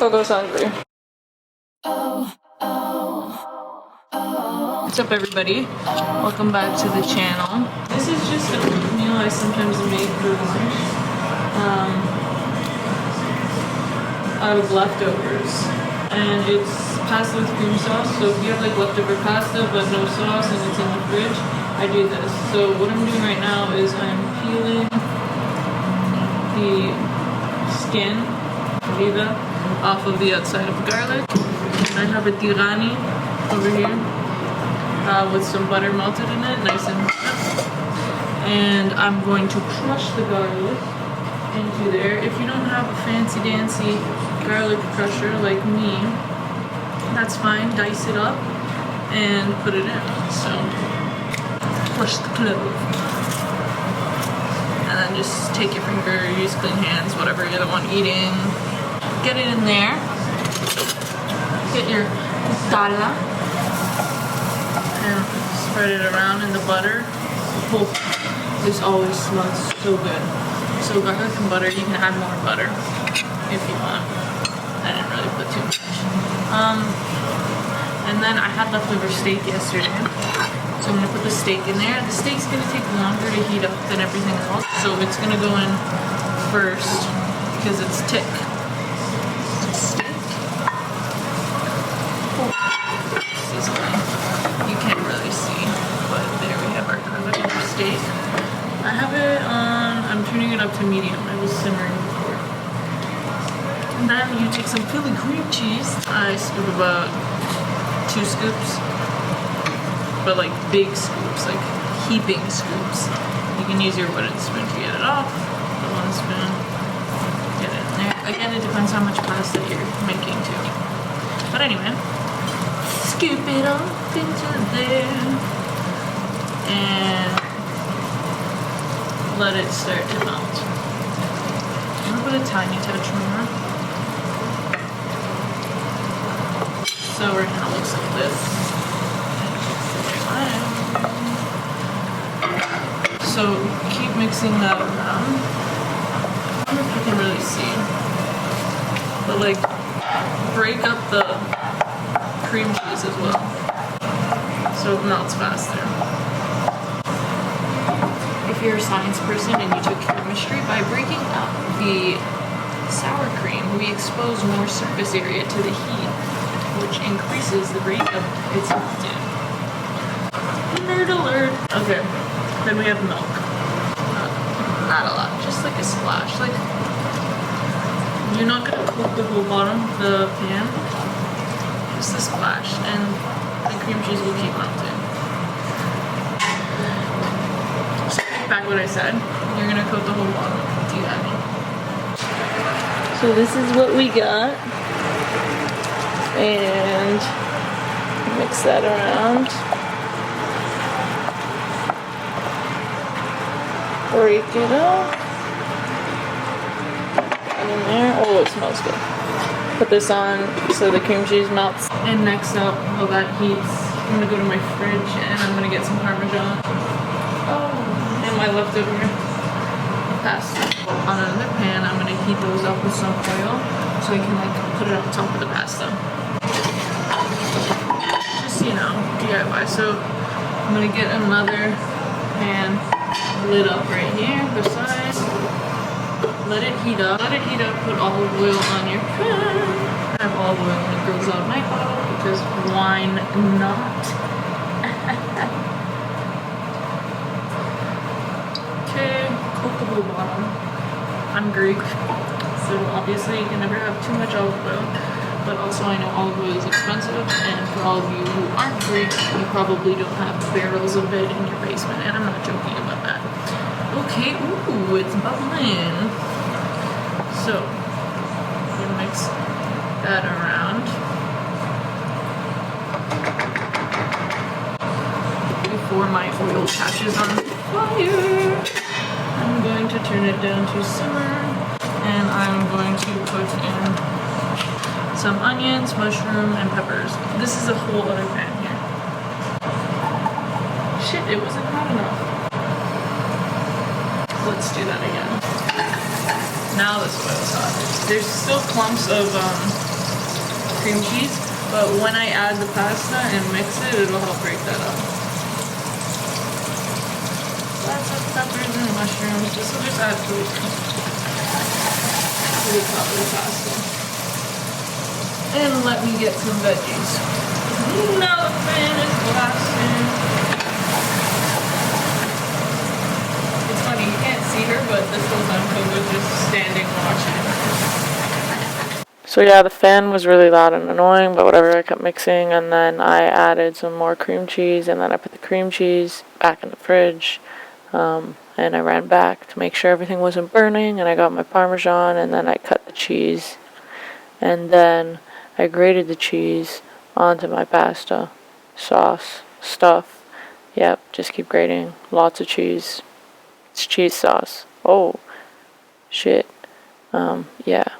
Coco's hungry. What's up, everybody? Welcome back to the channel. This is just a quick meal I sometimes make for lunch out of leftovers. And it's pasta with cream sauce. So if you have like leftover pasta but no sauce and it's in the fridge, I do this. So what I'm doing right now is I'm peeling the skin off of the outside of the garlic. I have a tirani over here with some butter melted in it, nice and hot. And I'm going to crush the garlic into there. If you don't have a fancy dancy garlic crusher like me, that's fine. Dice it up and put it in. So crush the clove. And then just take your finger, use clean hands, whatever you're the one eating. Get it in there. Get your tala and spread it around in the butter. Oh, this always smells so good. So garlic and butter, you can add more butter if you want. I didn't really put too much. And then I had leftover steak yesterday. So I'm gonna put the steak in there. The steak's gonna take longer to heat up than everything else. So it's gonna go in first because it's thick. Steak. Oh. Sizzling. You can't really see, but there we have our garlic and our steak. I have it on, I'm turning it up to medium. It was simmering before. And then you take some Philly cream cheese. I scoop about 2 scoops. But like big scoops, like heaping scoops. You can use your wooden spoon to get it off. The one spoon, get it in there. Again, it depends how much pasta you're making too. But anyway, scoop it off into there and let it start to melt. I'm gonna put a tiny touch more. So right now it looks like this. So keep mixing that around. I don't know if you can really see, but like break up the cream cheese as well, so it melts faster. If you're a science person and you took chemistry, by breaking up the sour cream, we expose more surface area to the heat, which increases the rate of its melting. Nerd alert. Okay. Then we have milk. Not a lot, just like a splash. Like, you're not gonna coat the whole bottom of the pan, just a splash, and the cream cheese will keep melting. So take back what I said. You're gonna coat the whole bottom. Do you have me? So this is what we got, and mix that around. Break it up. And in there. Oh, it smells good. Put this on so the cream cheese melts. And next up, while that heats, I'm gonna go to my fridge and I'm gonna get some Parmesan. Oh, and my leftover pasta. On another pan, I'm gonna heat those up with some oil so I can like put it on top of the pasta. Just, you know, DIY. So I'm gonna get another pan. Lid up right here, beside. Let it heat up. Let it heat up, put olive oil on your pan. I have olive oil and it goes out my bottle because why not? Okay, cookable bottom. I'm Greek, so obviously you can never have too much olive oil. But also I know olive oil is expensive, and for all of you who aren't Greek, you probably don't have barrels of it in your basement, and I'm not joking about that. Okay, ooh, it's bubbling. So, I'm gonna mix that around. Before my oil catches on fire, I'm going to turn it down to simmer, and I'm going to put in some onions, mushroom, and peppers. This is a whole other pan here. Shit, it wasn't hot enough. Let's do that again. Now this oil's hot. There's still clumps of cream cheese, but when I add the pasta and mix it, it'll help break that up. Lots of peppers and mushrooms. This will just add flavor to the top of the pasta. And let me get some veggies. Now the pan is blasting. It's funny, you can't see her, but this whole time Coco's just standing watching. So yeah, the fan was really loud and annoying, but whatever, I kept mixing, and then I added some more cream cheese, and then I put the cream cheese back in the fridge, and I ran back to make sure everything wasn't burning, and I got my Parmesan, and then I cut the cheese, and then I grated the cheese onto my pasta sauce stuff. Yep, just keep grating. Lots of cheese. It's cheese sauce. Oh, shit. Yeah.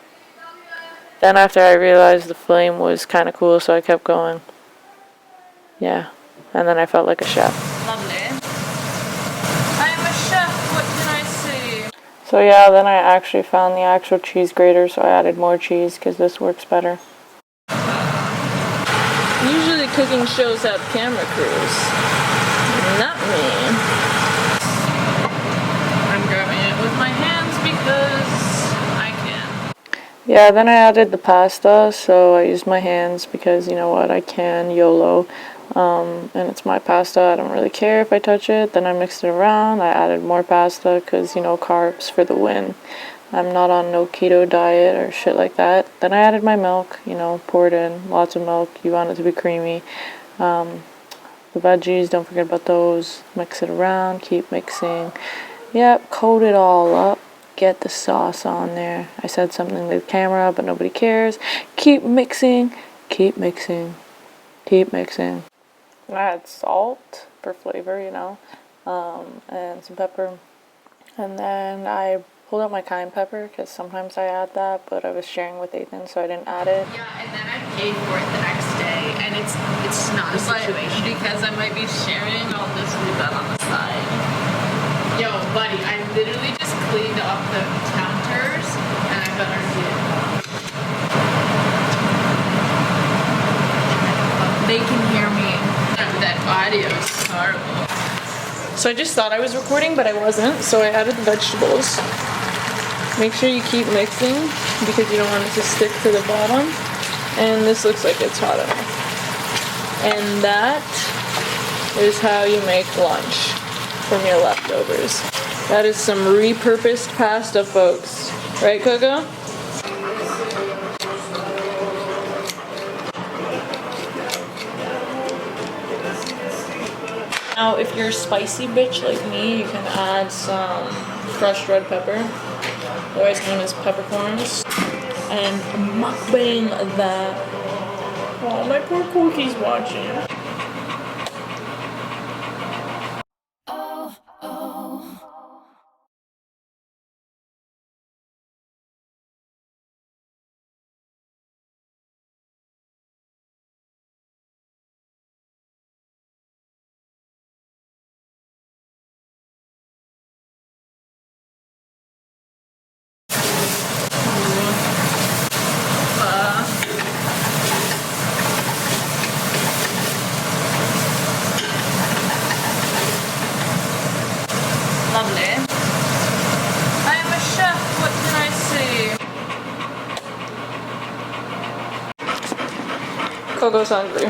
Then after I realized the flame was kind of cool, so I kept going. Yeah. And then I felt like a chef. Lovely. I am a chef. What can I say? So yeah, then I actually found the actual cheese grater, so I added more cheese because this works better. Usually cooking shows have camera crews. Not me. I'm grabbing it with my hands because I can. Yeah, then I added the pasta, so I used my hands because, you know what, I can, YOLO. And it's my pasta, I don't really care if I touch it. Then I mixed it around, I added more pasta because, you know, carbs for the win. I'm not on no keto diet or shit like that. Then I added my milk, you know, poured in lots of milk. You want it to be creamy. The veggies, don't forget about those. Mix it around, keep mixing. Yep, coat it all up. Get the sauce on there. I said something to the camera, but nobody cares. Keep mixing, keep mixing, keep mixing. I add salt for flavor, you know, and some pepper. And then I pulled out my cayenne pepper because sometimes I add that, but I was sharing with Ethan, so I didn't add it. Yeah, and then I paid for it the next day, and it's not a situation. Because I might be sharing, I'll just leave that on the side. Yo, buddy, I literally just cleaned up the counters, and I better get. They can hear me. That audio is horrible. So I just thought I was recording, but I wasn't, so I added the vegetables. Make sure you keep mixing because you don't want it to stick to the bottom. And this looks like it's hot enough. And that is how you make lunch from your leftovers. That is some repurposed pasta, folks. Right, Coco? Now, if you're a spicy bitch like me, you can add some crushed red pepper, otherwise known as peppercorns, and mukbang that. Oh, my poor Cookie's watching. Lovely. I am a chef, what can I say? Coco's hungry.